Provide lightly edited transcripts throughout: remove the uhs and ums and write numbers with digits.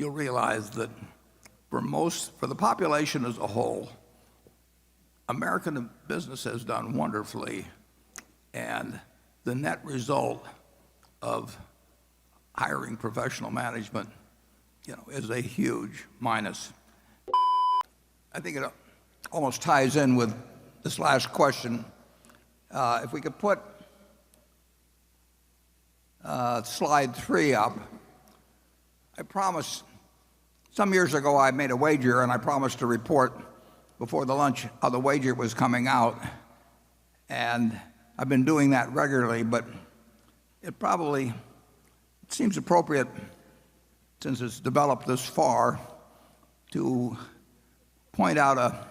you'll realize that for the population as a whole, American business has done wonderfully, and the net result of hiring professional management, is a huge minus. I think it almost ties in with this last question. If we could put slide 3 up. I promised, some years ago I made a wager, and I promised to report before the lunch how the wager was coming out. And I've been doing that regularly, but it seems appropriate, since it's developed this far, to point out a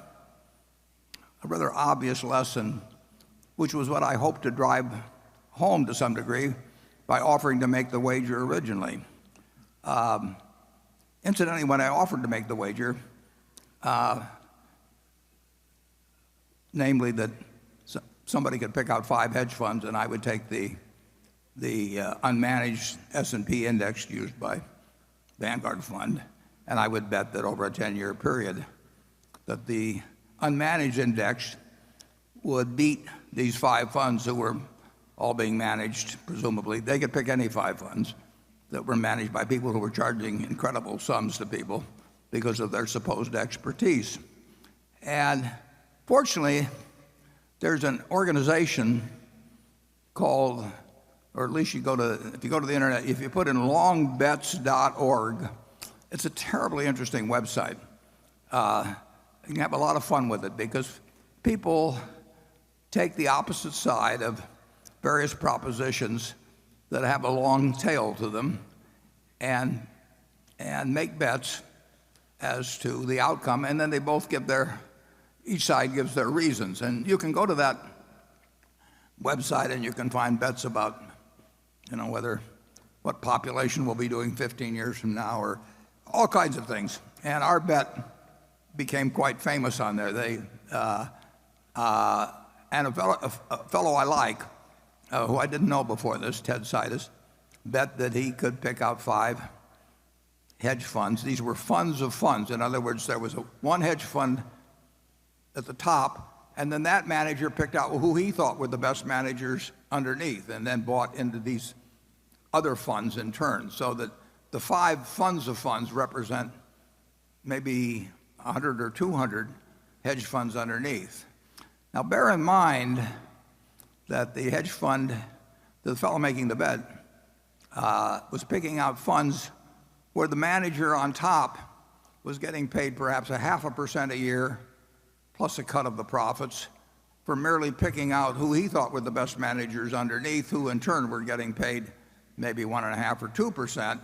rather obvious lesson, which was what I hoped to drive home to some degree by offering to make the wager originally. Incidentally, when I offered to make the wager, namely that somebody could pick out 5 hedge funds and I would take the unmanaged S&P index used by Vanguard Fund, and I would bet that over a 10-year period that the unmanaged index would beat these 5 funds that were all being managed, presumably. They could pick any 5 funds that were managed by people who were charging incredible sums to people because of their supposed expertise. And fortunately, there's an organization called, or at least if you go to the internet, if you put in longbets.org, it's a terribly interesting website. You can have a lot of fun with it because people take the opposite side of various propositions that have a long tail to them and make bets as to the outcome, and then they both each side gives their reasons. And you can go to that website and you can find bets about what population will be doing 15 years from now, or all kinds of things. And our bet became quite famous on there. And a fellow I like, who I didn't know before this, Ted Seides, bet that he could pick out 5 hedge funds. These were funds of funds. In other words, there was one hedge fund at the top, and then that manager picked out who he thought were the best managers underneath, and then bought into these other funds in turn, so that the 5 funds of funds represent maybe 100 or 200 hedge funds underneath. Now bear in mind that the hedge fund, the fellow making the bet, was picking out funds where the manager on top was getting paid perhaps 0.5% a year plus a cut of the profits for merely picking out who he thought were the best managers underneath, who in turn were getting paid maybe 1.5 or 2%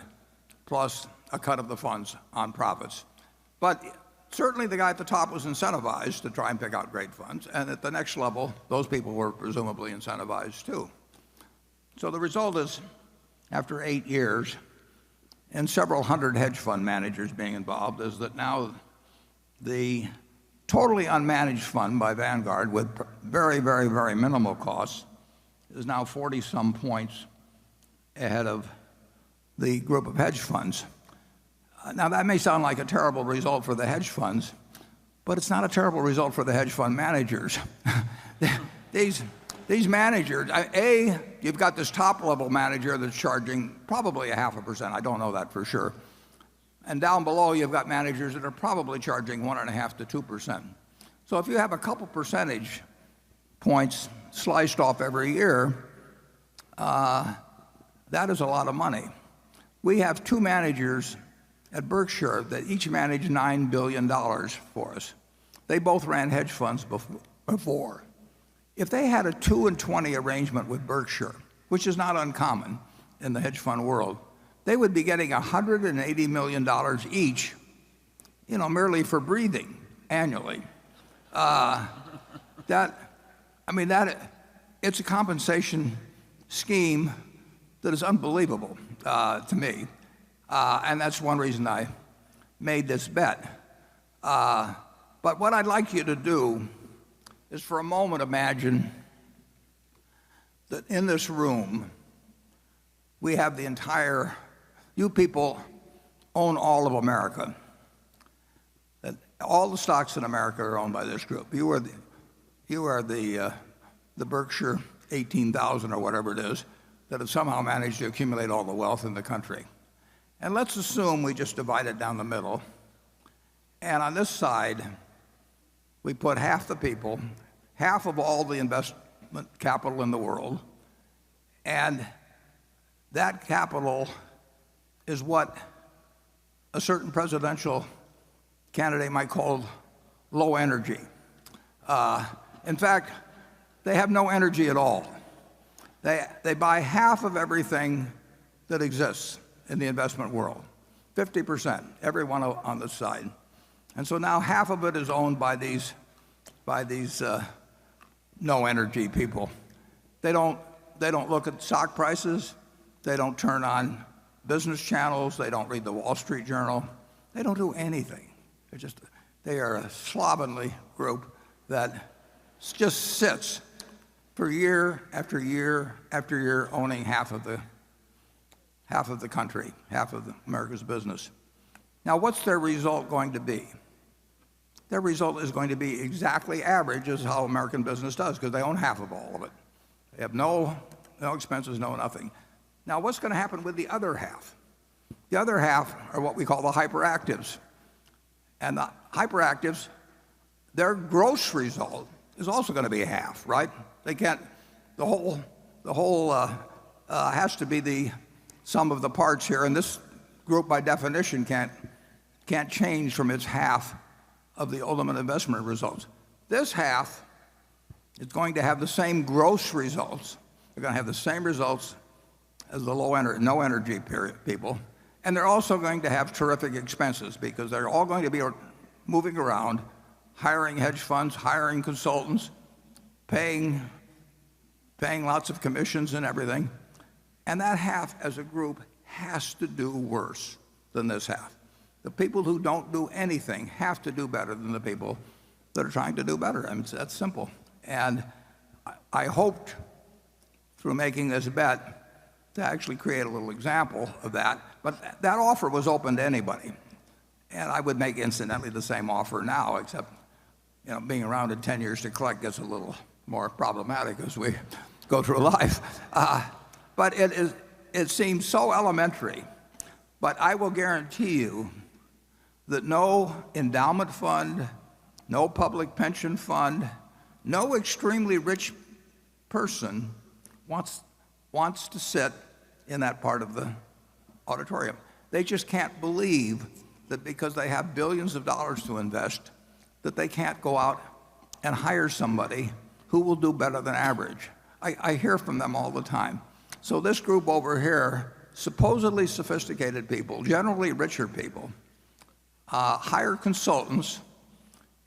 plus a cut of the funds on profits. But certainly the guy at the top was incentivized to try and pick out great funds, and at the next level, those people were presumably incentivized too. So the result is, after 8 years and several hundred hedge fund managers being involved, is that now the totally unmanaged fund by Vanguard with very, very, very minimal costs is now 40-some points ahead of the group of hedge funds. Now that may sound like a terrible result for the hedge funds, but it's not a terrible result for the hedge fund managers. These managers, you've got this top level manager that's charging probably 0.5%, I don't know that for sure. And down below you've got managers that are probably charging 1.5 to 2%. So if you have a couple percentage points sliced off every year, that is a lot of money. We have 2 managers at Berkshire that each managed $9 billion for us. They both ran hedge funds before. If they had a 2 and 20 arrangement with Berkshire, which is not uncommon in the hedge fund world, they would be getting $180 million each, merely for breathing annually. It's a compensation scheme that is unbelievable to me. And that's one reason I made this bet. But what I'd like you to do is for a moment imagine that in this room we have you people own all of America. That all the stocks in America are owned by this group. You are the Berkshire 18,000 or whatever it is that have somehow managed to accumulate all the wealth in the country. And let's assume we just divide it down the middle. And on this side, we put half the people, half of all the investment capital in the world, and that capital is what a certain presidential candidate might call low energy. In fact, they have no energy at all. They buy half of everything that exists in the investment world, 50%, everyone on this side. And so now half of it is owned by these no energy people. They don't look at stock prices. They don't turn on business channels. They don't read the Wall Street Journal. They don't do anything. They are a slovenly group that just sits for year after year after year owning half of the country, half of America's business. Now, what's their result going to be? Their result is going to be exactly average as how American business does, because they own half of all of it. They have no expenses, no nothing. Now, what's going to happen with the other half? The other half are what we call the hyperactives. And the hyperactives, their gross result is also going to be half, right? They can't, the whole has to be the sum of the parts here, and this group by definition can't change from its half of the ultimate investment results. This half is going to have the same gross results. They're going to have the same results as the no energy people, and they're also going to have terrific expenses because they're all going to be moving around, hiring hedge funds, hiring consultants, paying lots of commissions and everything. And that half as a group has to do worse than this half. The people who don't do anything have to do better than the people that are trying to do better. I mean, that's simple. And I hoped through making this bet to actually create a little example of that. But that offer was open to anybody. And I would make incidentally the same offer now, except being around in 10 years to collect gets a little more problematic as we go through life. But it seems so elementary. But I will guarantee you that no endowment fund, no public pension fund, no extremely rich person wants to sit in that part of the auditorium. They just can't believe that because they have billions of dollars to invest, that they can't go out and hire somebody who will do better than average. I hear from them all the time. So this group over here, supposedly sophisticated people, generally richer people, hire consultants,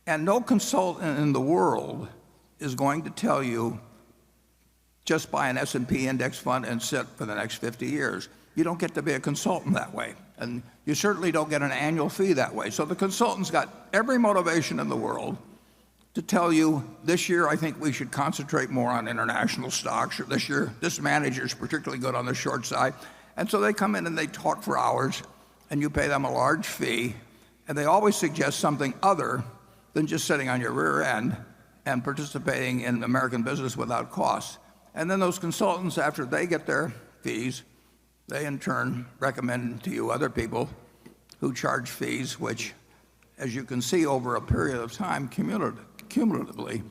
and no consultant in the world is going to tell you just buy an S&P index fund and sit for the next 50 years. You don't get to be a consultant that way, and you certainly don't get an annual fee that way. So the consultant's got every motivation in the world to tell you, this year I think we should concentrate more on international stocks, or this year this manager's particularly good on the short side. And so they come in and they talk for hours, and you pay them a large fee, and they always suggest something other than just sitting on your rear end and participating in American business without cost. And then those consultants, after they get their fees, they in turn recommend to you other people who charge fees, which, as you can see over a period of time, cumulatively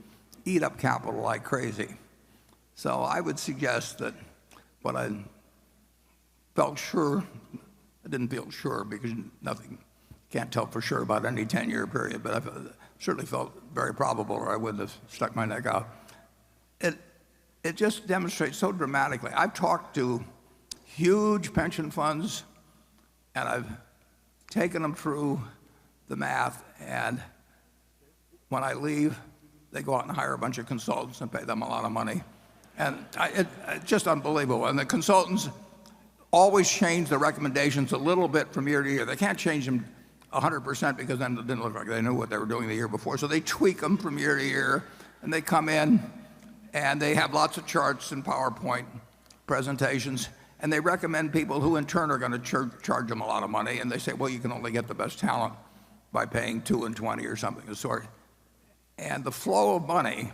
eat up capital like crazy. So I would suggest that what I felt sure, I didn't feel sure because nothing, can't tell for sure about any 10-year period, but I certainly felt very probable, or I wouldn't have stuck my neck out. It just demonstrates so dramatically. I've talked to huge pension funds, and I've taken them through the math, and when I leave, they go out and hire a bunch of consultants and pay them a lot of money. And it's just unbelievable. And the consultants always change the recommendations a little bit from year to year. They can't change them 100% because then it didn't look like they knew what they were doing the year before. So they tweak them from year to year, and they come in and they have lots of charts and PowerPoint presentations, And they recommend people who in turn are going to charge them a lot of money, and they say, well, you can only get the best talent by paying 2 and 20 or something of the sort. And the flow of money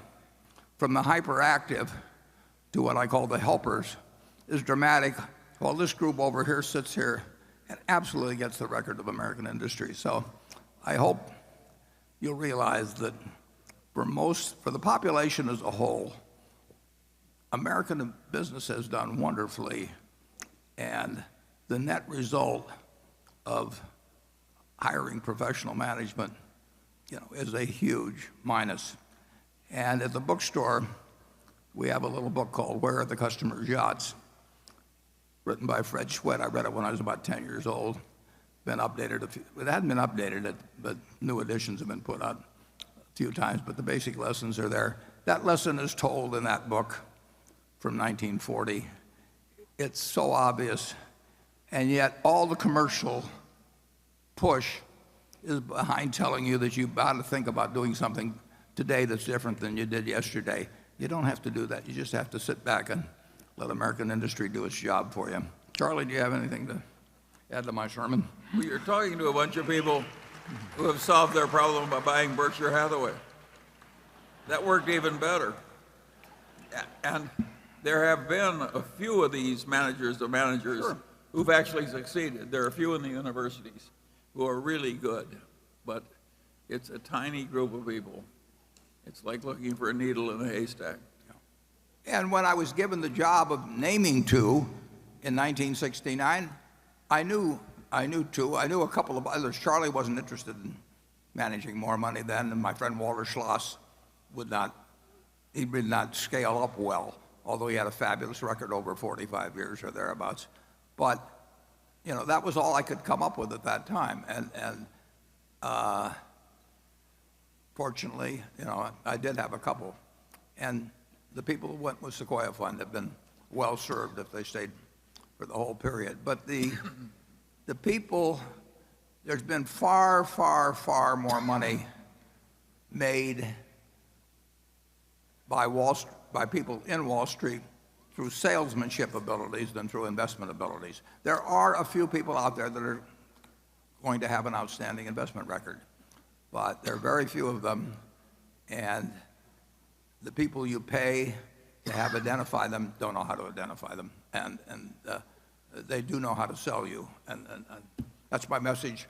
from the hyperactive to what I call the helpers is dramatic. Well, this group over here sits here and absolutely gets the record of American industry. So I hope you'll realize that for the population as a whole, American business has done wonderfully, and the net result of hiring professional management, is a huge minus. And at the bookstore, we have a little book called Where Are the Customer's Yachts, written by Fred Schwed. I read it when I was about 10 years old. Been updated it hadn't been updated, but new editions have been put out a few times, but the basic lessons are there. That lesson is told in that book from 1940. It's so obvious, and yet all the commercial push is behind telling you that you've got to think about doing something today that's different than you did yesterday. You don't have to do that. You just have to sit back and let American industry do its job for you. Charlie, do you have anything to add to my sermon? Well, you're talking to a bunch of people who have solved their problem by buying Berkshire Hathaway. That worked even better. And there have been a few of these managers Sure. who've actually succeeded. There are a few in the universities who are really good, but it's a tiny group of people. It's like looking for a needle in a haystack. And when I was given the job of naming two in 1969, I knew two. I knew a couple of others. Charlie wasn't interested in managing more money then, and my friend Walter Schloss would not scale up well, although he had a fabulous record over 45 years or thereabouts. But that was all I could come up with at that time, and fortunately, I did have a couple, and the people who went with Sequoia Fund have been well served if they stayed for the whole period. But the people, there's been far, far, far more money made by people in Wall Street through salesmanship abilities than through investment abilities. There are a few people out there that are going to have an outstanding investment record, but there are very few of them, and the people you pay to have identify them don't know how to identify them, and they do know how to sell you, and that's my message